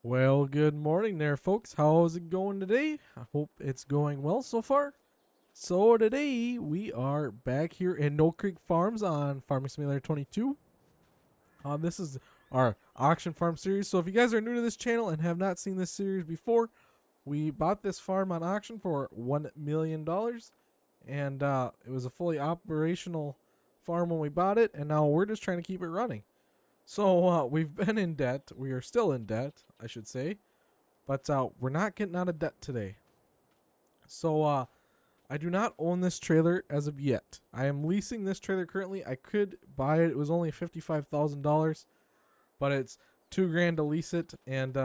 Well, good morning there, folks. How's it going today? I hope it's going well so far. So, today we are back here in No Creek Farms on Farming Simulator 22. This is our auction farm series. So, if you guys are new to this channel and have not seen this series before, we bought this farm on auction for $1 million. And it was a fully operational farm when we bought it. And now we're just trying to keep it running. So, we've been in debt. We are still in debt, I should say. But we're not getting out of debt today. So I do not own this trailer as of yet. I am leasing this trailer currently. I could buy it. It was only $55,000, but it's $2,000 to lease it. And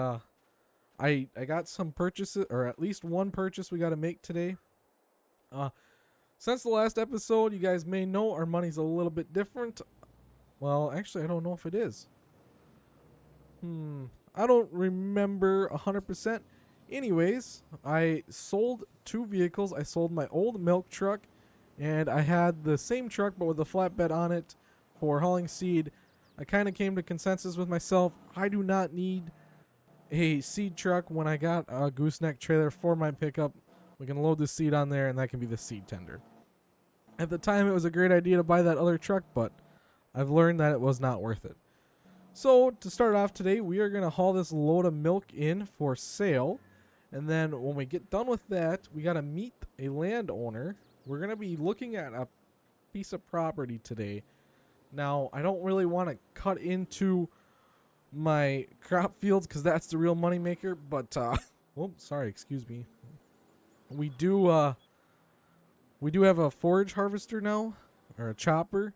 I got some purchases, or at least one purchase we got to make today. Since the last episode, you guys may know our money's a little bit different. Well, actually, I don't know if it is. I don't remember 100%. Anyways, I sold two vehicles. I sold my old milk truck, and I had the same truck but with a flatbed on it for hauling seed. I kind of came to consensus with myself. I do not need a seed truck when I got a gooseneck trailer for my pickup. We can load the seed on there, and that can be the seed tender. At the time, it was a great idea to buy that other truck, but I've learned that it was not worth it. So, to start off today, we are going to haul this load of milk in for sale. And then when we get done with that, we got to meet a landowner. We're going to be looking at a piece of property today. Now, I don't really want to cut into my crop fields because that's the real money maker. But, sorry, excuse me. We do have a forage harvester now, or a chopper.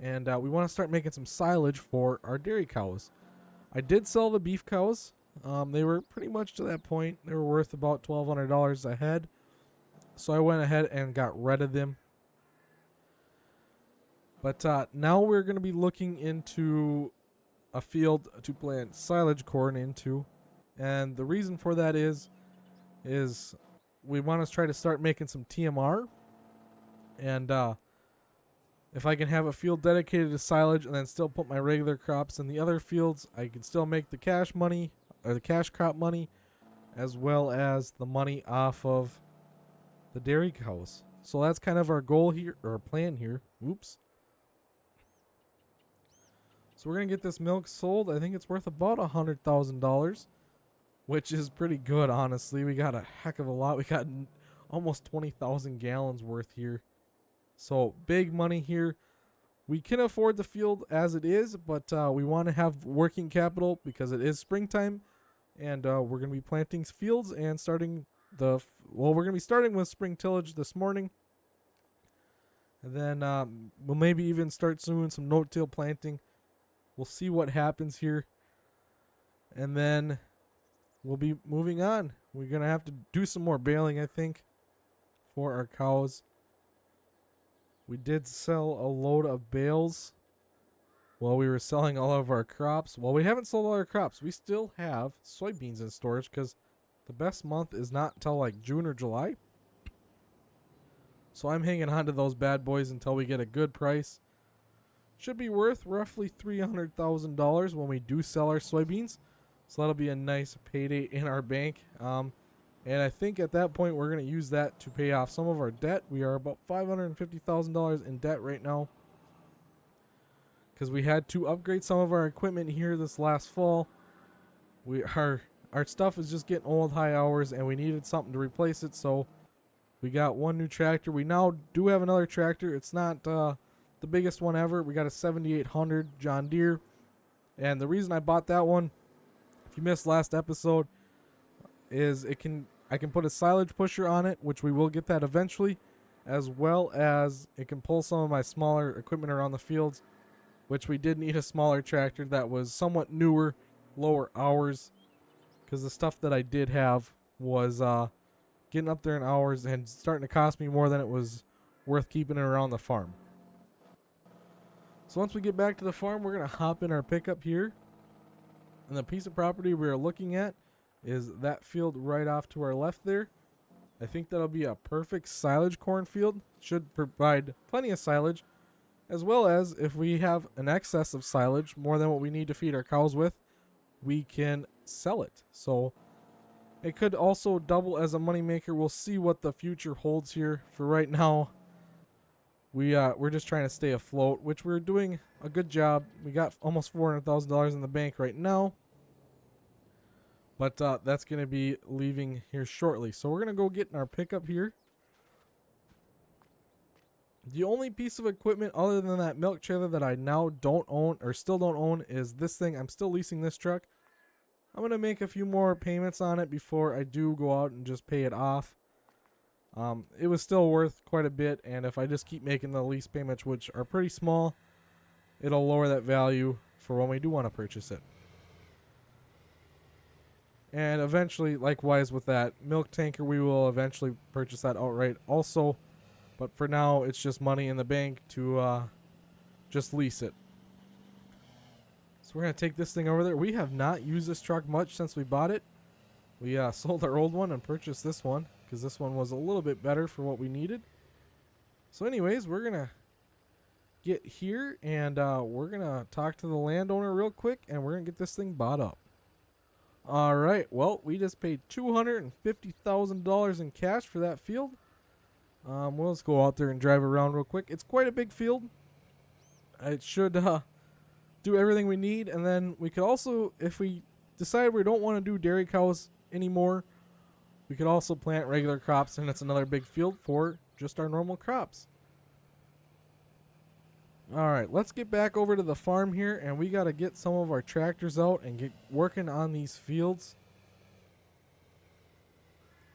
And we want to start making some silage for our dairy cows. I did sell the beef cows. They were pretty much to that point. They were worth about $1,200 a head. So I went ahead and got rid of them. But now we're going to be looking into a field to plant silage corn into. And the reason for that is we want to try to start making some TMR. And if I can have a field dedicated to silage and then still put my regular crops in the other fields, I can still make the cash money or the cash crop money as well as the money off of the dairy cows. So that's kind of our goal here, or our plan here. Oops. So we're going to get this milk sold. I think it's worth about $100,000, which is pretty good, honestly. We got a heck of a lot. We got almost 20,000 gallons worth here. So big money here. We can afford the field as it is, but we want to have working capital because it is springtime, and we're going to be planting fields and starting we're going to be starting with spring tillage this morning, and then we'll maybe even start doing some no-till planting. We'll see what happens here, and then we'll be moving on. We're going to have to do some more baling, I think, for our cows. We did sell a load of bales while we were selling all of our crops. Well, we haven't sold all our crops. We still have soybeans in storage because the best month is not until like June or July. So I'm hanging on to those bad boys until we get a good price. Should be worth roughly $300,000 when we do sell our soybeans. So that'll be a nice payday in our bank. And I think at that point, we're going to use that to pay off some of our debt. We are about $550,000 in debt right now because we had to upgrade some of our equipment here this last fall. Our stuff is just getting old, high hours, and we needed something to replace it. So we got one new tractor. We now do have another tractor. It's not the biggest one ever. We got a 7800 John Deere. And the reason I bought that one, if you missed last episode, is I can put a silage pusher on it, which we will get that eventually, as well as it can pull some of my smaller equipment around the fields, which we did need a smaller tractor that was somewhat newer, lower hours, because the stuff that I did have was getting up there in hours and starting to cost me more than it was worth keeping it around the farm. So once we get back to the farm, we're going to hop in our pickup here. And the piece of property we are looking at is that field right off to our left there. I think that'll be a perfect silage cornfield. Should provide plenty of silage, as well as if we have an excess of silage, more than what we need to feed our cows with, we can sell it. So it could also double as a moneymaker. We'll see what the future holds here. For right now, we're just trying to stay afloat, which we're doing a good job. We got almost $400,000 in the bank right now, but that's going to be leaving here shortly. So we're going to go get in our pickup here. The only piece of equipment other than that milk trailer that I now don't own, or still don't own, is this thing. I'm still leasing this truck. I'm going to make a few more payments on it before I do go out and just pay it off. It was still worth quite a bit, and if I just keep making the lease payments, which are pretty small, it'll lower that value for when we do want to purchase it. And eventually, likewise with that milk tanker, we will eventually purchase that outright also. But for now, it's just money in the bank to just lease it. So we're going to take this thing over there. We have not used this truck much since we bought it. We sold our old one and purchased this one because this one was a little bit better for what we needed. So anyways, we're going to get here and we're going to talk to the landowner real quick and we're going to get this thing bought up. All right. Well, we just paid $250,000 in cash for that field. Well, let's go out there and drive around real quick. It's quite a big field. It should do everything we need. And then we could also, if we decide we don't want to do dairy cows anymore, we could also plant regular crops. And it's another big field for just our normal crops. All right, let's get back over to the farm here. And we got to get some of our tractors out and get working on these fields.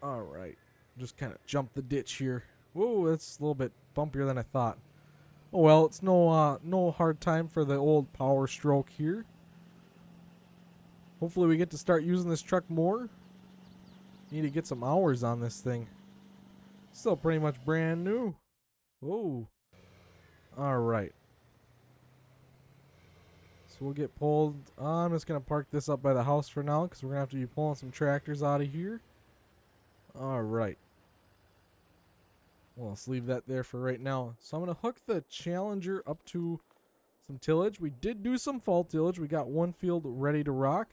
All right, just kind of jump the ditch here. Whoa, that's a little bit bumpier than I thought. Oh well, it's no hard time for the old power stroke here. Hopefully we get to start using this truck more. Need to get some hours on this thing. Still pretty much brand new. Whoa. All right. So we'll get pulled. I'm just going to park this up by the house for now because we're going to have to be pulling some tractors out of here. All right. Well, let's leave that there for right now. So I'm going to hook the Challenger up to some tillage. We did do some fall tillage. We got one field ready to rock.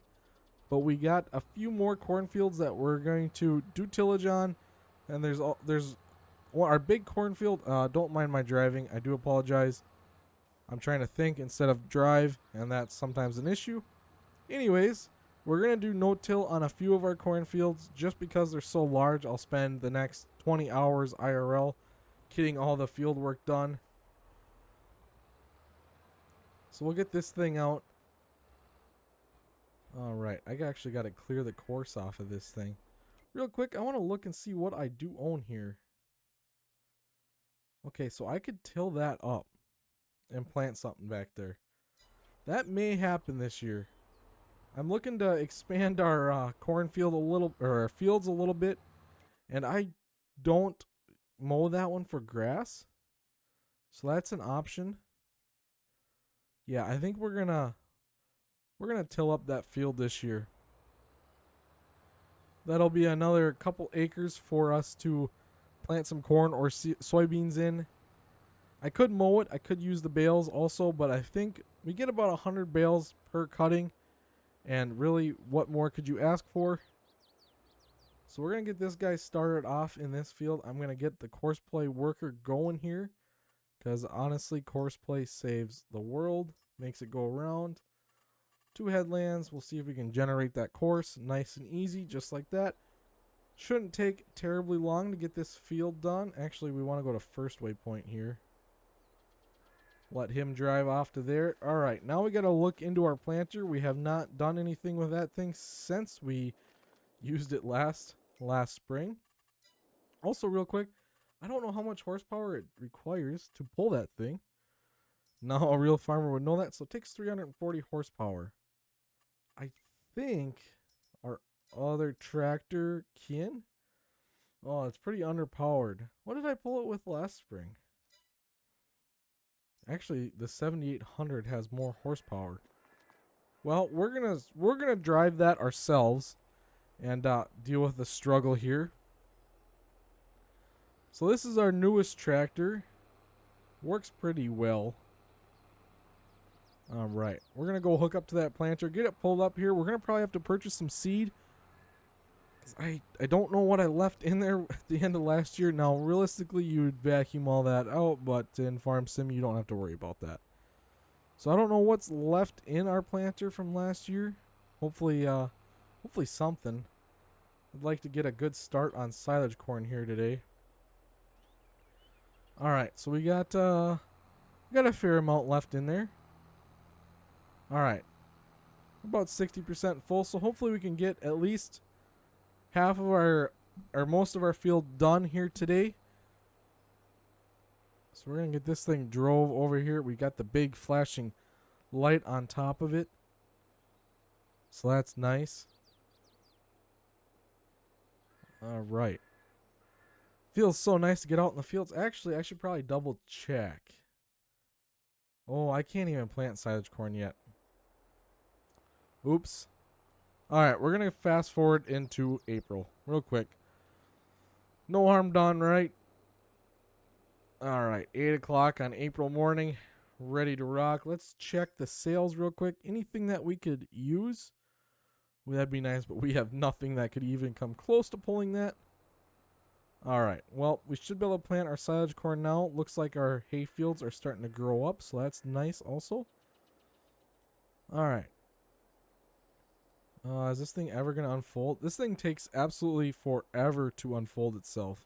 But we got a few more cornfields that we're going to do tillage on. And there's our big cornfield. Don't mind my driving. I do apologize. I'm trying to think instead of drive, and that's sometimes an issue. Anyways, we're going to do no-till on a few of our cornfields just because they're so large. I'll spend the next 20 hours IRL getting all the field work done. So we'll get this thing out. Alright, I actually got to clear the course off of this thing. Real quick, I want to look and see what I do own here. Okay, so I could till that up and plant something back there. That may happen this year. I'm looking to expand our cornfield a little, or our fields a little bit, and I don't mow that one for grass. So that's an option. Yeah, I think we're gonna till up that field this year. That'll be another couple acres for us to plant some corn or soybeans in. I could mow it. I could use the bales also, but I think we get about 100 bales per cutting. And really, what more could you ask for? So we're going to get this guy started off in this field. I'm going to get the courseplay worker going here. Because honestly, courseplay saves the world. Makes it go around. 2 headlands. We'll see if we can generate that course. Nice and easy, just like that. Shouldn't take terribly long to get this field done. Actually, we want to go to first waypoint here. Let him drive off to there. All right, now we got to look into our planter. We have not done anything with that thing since we used it last spring. Also, real quick, I don't know how much horsepower it requires to pull that thing. Now, a real farmer would know that. So it takes 340 horsepower. I think our other tractor can. Oh, it's pretty underpowered. What did I pull it with last spring? Actually, the 7800 has more horsepower. Well, we're gonna drive that ourselves and deal with the struggle here. So this is our newest tractor. Works pretty well. All right. We're going to go hook up to that planter, get it pulled up here. We're going to probably have to purchase some seed. I don't know what I left in there at the end of last year. Now, realistically, you'd vacuum all that out, but in Farm Sim, you don't have to worry about that. So I don't know what's left in our planter from last year. Hopefully something. I'd like to get a good start on silage corn here today. All right, so we got a fair amount left in there. All right, about 60% full. So hopefully we can get at least half of our or most of our field done here today. So we're gonna get this thing drove over here. We got the big flashing light on top of it, so that's nice. All right. Feels so nice to get out in the fields. Actually, I should probably double check. Oh, I can't even plant silage corn yet. Oops. Alright, we're going to fast forward into April real quick. No harm done, right? Alright, 8 o'clock on April morning. Ready to rock. Let's check the sales real quick. Anything that we could use? Well, that'd be nice, but we have nothing that could even come close to pulling that. Alright, well, we should be able to plant our silage corn now. Looks like our hay fields are starting to grow up, so that's nice also. Alright. Is this thing ever going to unfold? This thing takes absolutely forever to unfold itself.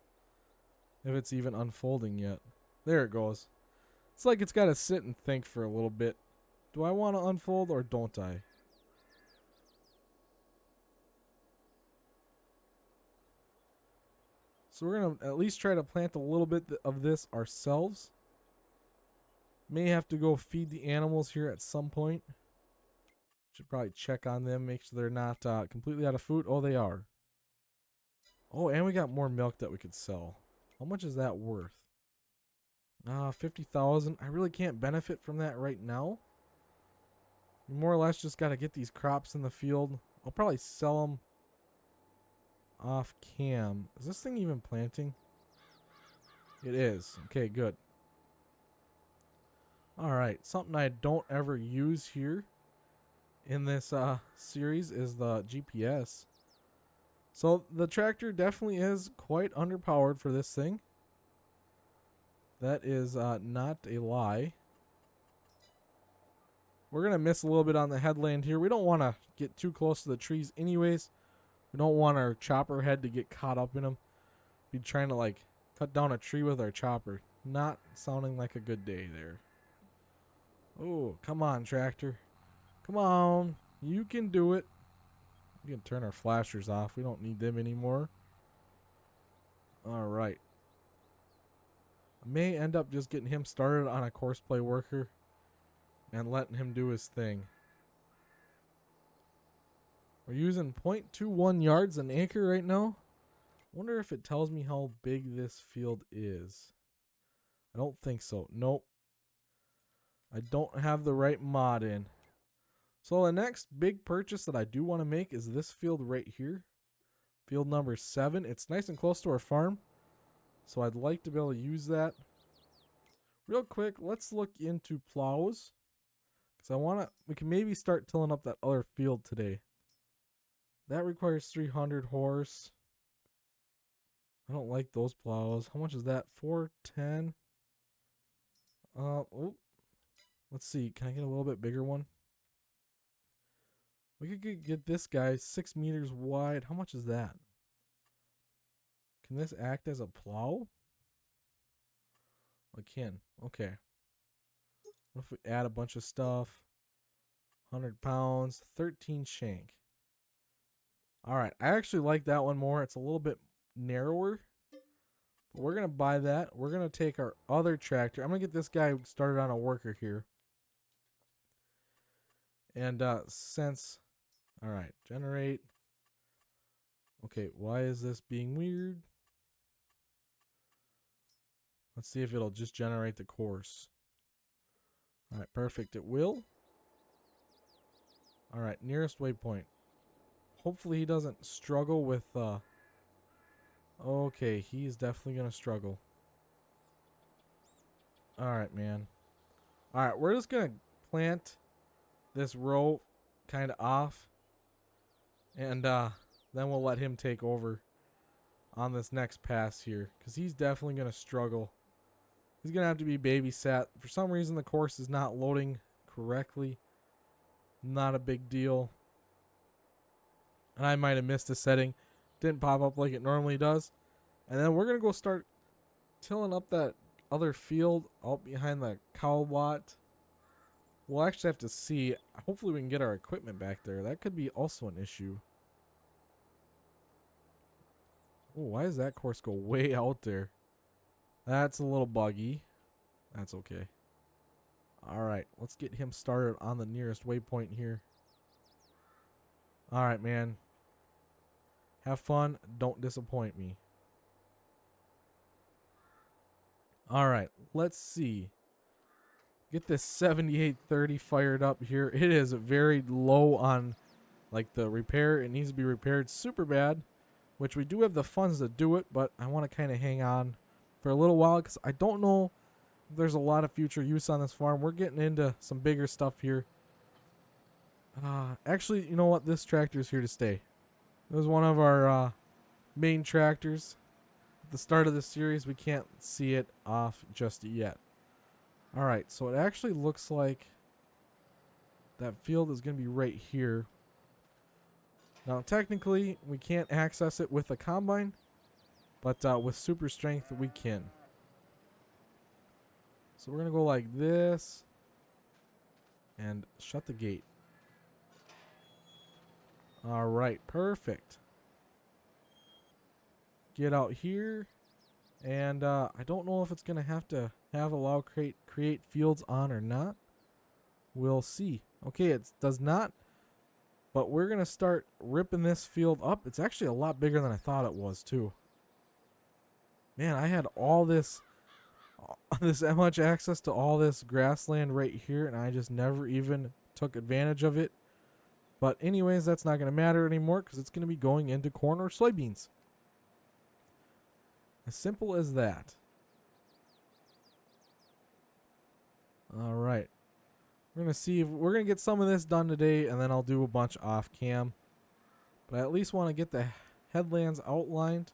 If it's even unfolding yet. There it goes. It's like it's got to sit and think for a little bit. Do I want to unfold or don't I? So we're going to at least try to plant a little bit of this ourselves. May have to go feed the animals here at some point. Should probably check on them, make sure they're not completely out of food. Oh, they are. Oh, and we got more milk that we could sell. How much is that worth? 50,000. I really can't benefit from that right now. You more or less just got to get these crops in the field. I'll probably sell them off cam. Is this thing even planting? It is. Okay, good. All right, something I don't ever use here in this series is the GPS. So the tractor definitely is quite underpowered for this thing. That is not a lie. We're going to miss a little bit on the headland here. We don't want to get too close to the trees anyways. We don't want our chopper head to get caught up in them. Be trying to like cut down a tree with our chopper. Not sounding like a good day there. Oh, come on, tractor. Come on. You can do it. We can turn our flashers off. We don't need them anymore. All right. I may end up just getting him started on a course play worker and letting him do his thing. We're using 0.21 yards an acre right now. Wonder if it tells me how big this field is. I don't think so. Nope. I don't have the right mod in. So the next big purchase that I do want to make is this field right here. Field number 7. It's nice and close to our farm. So I'd like to be able to use that. Real quick, let's look into plows. Because we can maybe start tilling up that other field today. That requires 300 horse. I don't like those plows. How much is that? 410. Oh. Let's see. Can I get a little bit bigger one? We could get this guy 6 meters wide. How much is that? Can this act as a plow? I can. Okay. What if we add a bunch of stuff? 100 pounds, 13 shank. Alright, I actually like that one more. It's a little bit narrower. But we're going to buy that. We're going to take our other tractor. I'm going to get this guy started on a worker here. And alright, generate. Okay, why is this being weird? Let's see if it'll just generate the course. Alright, perfect. It will. Alright, nearest waypoint. Hopefully he doesn't struggle with okay, he's definitely gonna struggle. Alright, man. Alright, we're just gonna plant this row kind of off, and then we'll let him take over on this next pass here, because he's definitely going to struggle. He's going to have to be babysat. For some reason, the course is not loading correctly. Not a big deal. And I might have missed a setting. Didn't pop up like it normally does. And then we're going to go start tilling up that other field out behind the cow lot. We'll actually have to see. Hopefully we can get our equipment back there. That could be also an issue. Oh, why does that course go way out there? That's a little buggy. That's okay. Alright, let's get him started on the nearest waypoint here. Alright, man. Have fun. Don't disappoint me. Alright, let's see. Get this 7830 fired up here. It is very low on like the repair. It needs to be repaired super bad, which we do have the funds to do it, but I want to kind of hang on for a little while because I don't know if there's a lot of future use on this farm. We're getting into some bigger stuff here. Actually, you know what? This tractor is here to stay. It was one of our main tractors. At the start of the series, we can't see it off just yet. Alright, so it actually looks like that field is going to be right here. Now, technically, we can't access it with a combine, but with super strength, we can. So we're going to go like this and shut the gate. Alright, perfect. Get out here. And I don't know if it's going to have allow create fields on or not. We'll see. Okay, it does not. But we're going to start ripping this field up. It's actually a lot bigger than I thought it was, too. Man, I had all this much access to all this grassland right here, and I just never even took advantage of it. But anyways, that's not going to matter anymore because it's going to be going into corn or soybeans. As simple as that. Alright. We're going to see if we're going to get some of this done today, and then I'll do a bunch off cam. But I at least want to get the headlands outlined.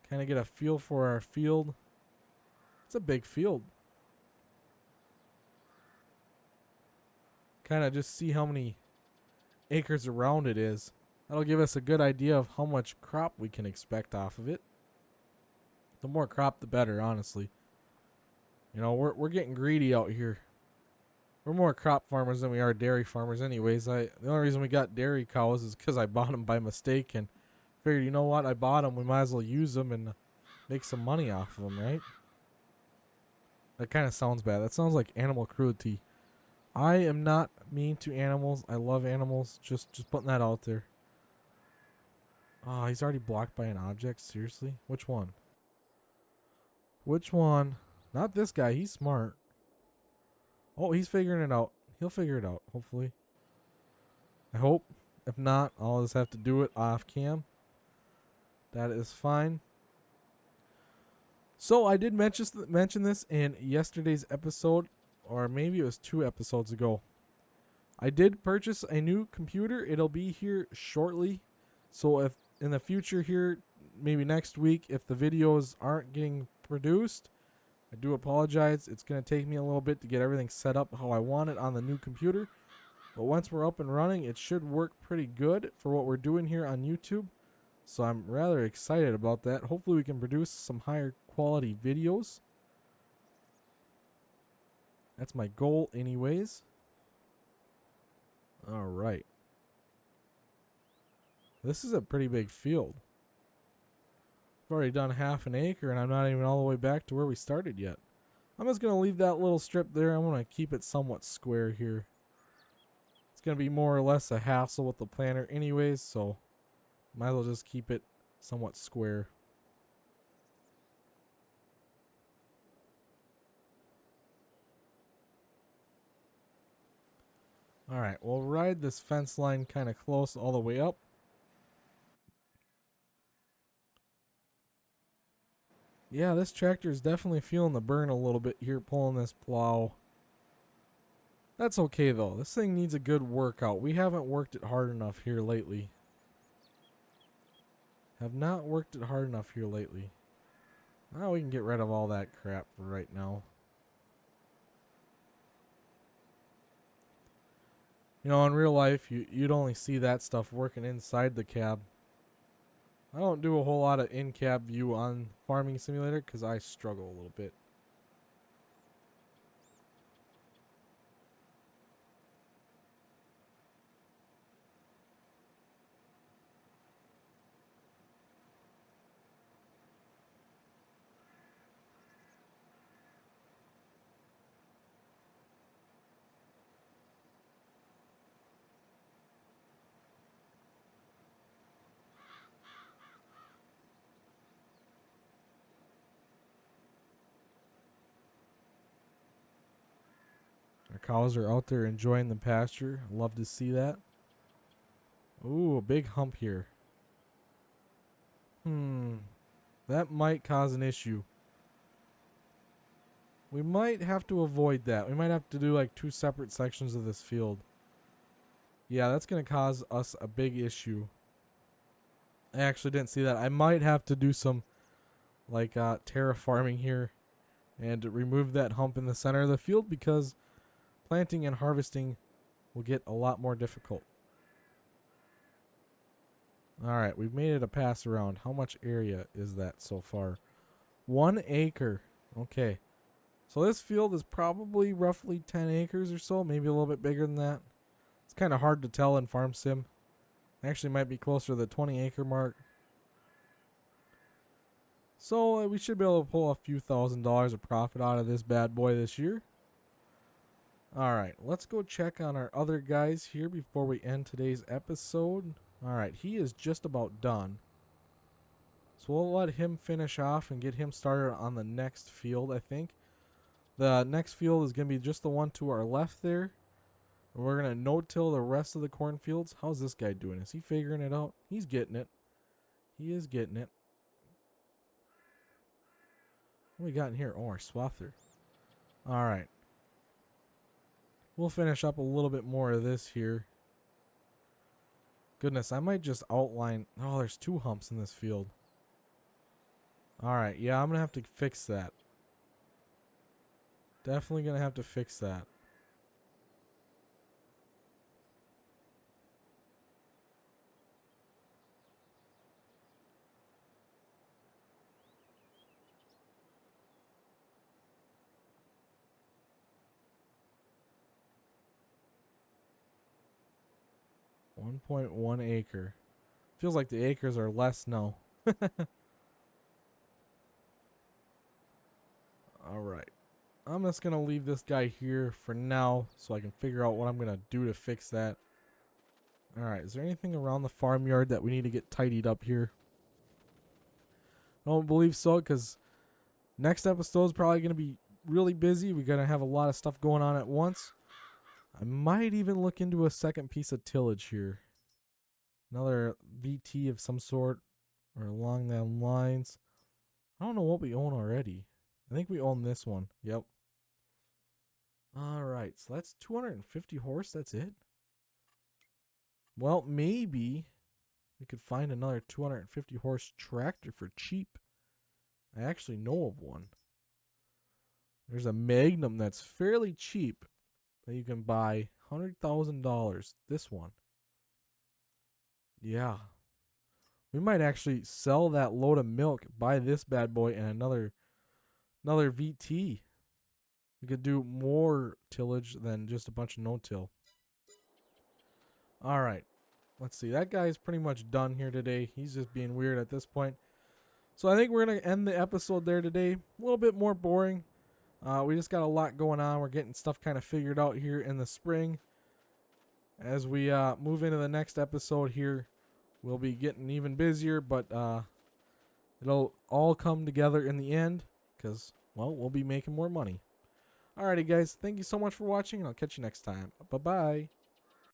Kind of get a feel for our field. It's a big field. Kind of just see how many acres around it is. That'll give us a good idea of how much crop we can expect off of it. The more crop, the better, honestly. You know, we're getting greedy out here. We're more crop farmers than we are dairy farmers anyways. The only reason we got dairy cows is because I bought them by mistake and figured, you know what, I bought them, we might as well use them and make some money off of them, right? That kind of sounds bad. That sounds like animal cruelty. I am not mean to animals. I love animals. Just putting that out there. Oh, he's already blocked by an object? Seriously? Which one? Which one? Not this guy. He's smart. Oh, he's figuring it out. He'll figure it out, hopefully. I hope. If not, I'll just have to do it off cam. That is fine. So I did mention this in yesterday's episode, or maybe it was 2 episodes ago. I did purchase a new computer. It'll be here shortly. So if in the future here, maybe next week, if the videos aren't getting produced, I do apologize. It's going to take me a little bit to get everything set up how I want it on the new computer. But once we're up and running, it should work pretty good for what we're doing here on YouTube. So I'm rather excited about that. Hopefully we can produce some higher quality videos. That's my goal anyways. Alright. This is a pretty big field. I've already done half an acre and I'm not even all the way back to where we started yet. I'm just going to leave that little strip there. I'm going to keep it somewhat square here. It's going to be more or less a hassle with the planter anyways, so might as well just keep it somewhat square. Alright, we'll ride this fence line kind of close all the way up. Yeah, this tractor is definitely feeling the burn a little bit here, pulling this plow. That's okay though. This thing needs a good workout. We haven't worked it hard enough here lately. Have not worked it hard enough here lately. Now we can get rid of all that crap for right now. You know, in real life, you'd only see that stuff working inside the cab. I don't do a whole lot of in-cab view on Farming Simulator because I struggle a little bit. Our cows are out there enjoying the pasture. Love to see that. Ooh, a big hump here. That might cause an issue. We might have to avoid that. We might have to do like 2 separate sections of this field. Yeah, that's going to cause us a big issue. I actually didn't see that. I might have to do some like terraforming here and remove that hump in the center of the field because planting and harvesting will get a lot more difficult. Alright, we've made it a pass around. How much area is that so far? 1 acre. Okay. So this field is probably roughly 10 acres or so, maybe a little bit bigger than that. It's kind of hard to tell in Farm Sim. Actually might be closer to the 20 acre mark. So we should be able to pull a few $1,000s of profit out of this bad boy this year. Alright, let's go check on our other guys here before we end today's episode. Alright, he is just about done. So we'll let him finish off and get him started on the next field, I think. The next field is going to be just the one to our left there. And we're going to no-till the rest of the cornfields. How's this guy doing? Is he figuring it out? He's getting it. He is getting it. What we got in here? Oh, our swather. Alright. We'll finish up a little bit more of this here. Goodness, I might just outline... Oh, there's 2 humps in this field. Alright, yeah, I'm going to have to fix that. Definitely going to have to fix that. .1 acre. Feels like the acres are less now. Alright. I'm just going to leave this guy here for now so I can figure out what I'm going to do to fix that. Alright, is there anything around the farmyard that we need to get tidied up here? I don't believe so because next episode is probably going to be really busy. We're going to have a lot of stuff going on at once. I might even look into a second piece of tillage here. Another VT of some sort or along the lines. I don't know what we own already. I think we own this one. Yep. Alright, so that's 250 horse. That's it? Well, maybe we could find another 250 horse tractor for cheap. I actually know of one. There's a Magnum that's fairly cheap that you can buy. $100,000. This one. Yeah. We might actually sell that load of milk, buy this bad boy, and another VT. We could do more tillage than just a bunch of no-till. Alright. Let's see. That guy's pretty much done here today. He's just being weird at this point. So I think we're going to end the episode there today. A little bit more boring. We just got a lot going on. We're getting stuff kind of figured out here in the spring. As we move into the next episode here, we'll be getting even busier, but it'll all come together in the end because, well, we'll be making more money. Alrighty, guys. Thank you so much for watching, and I'll catch you next time. Bye-bye.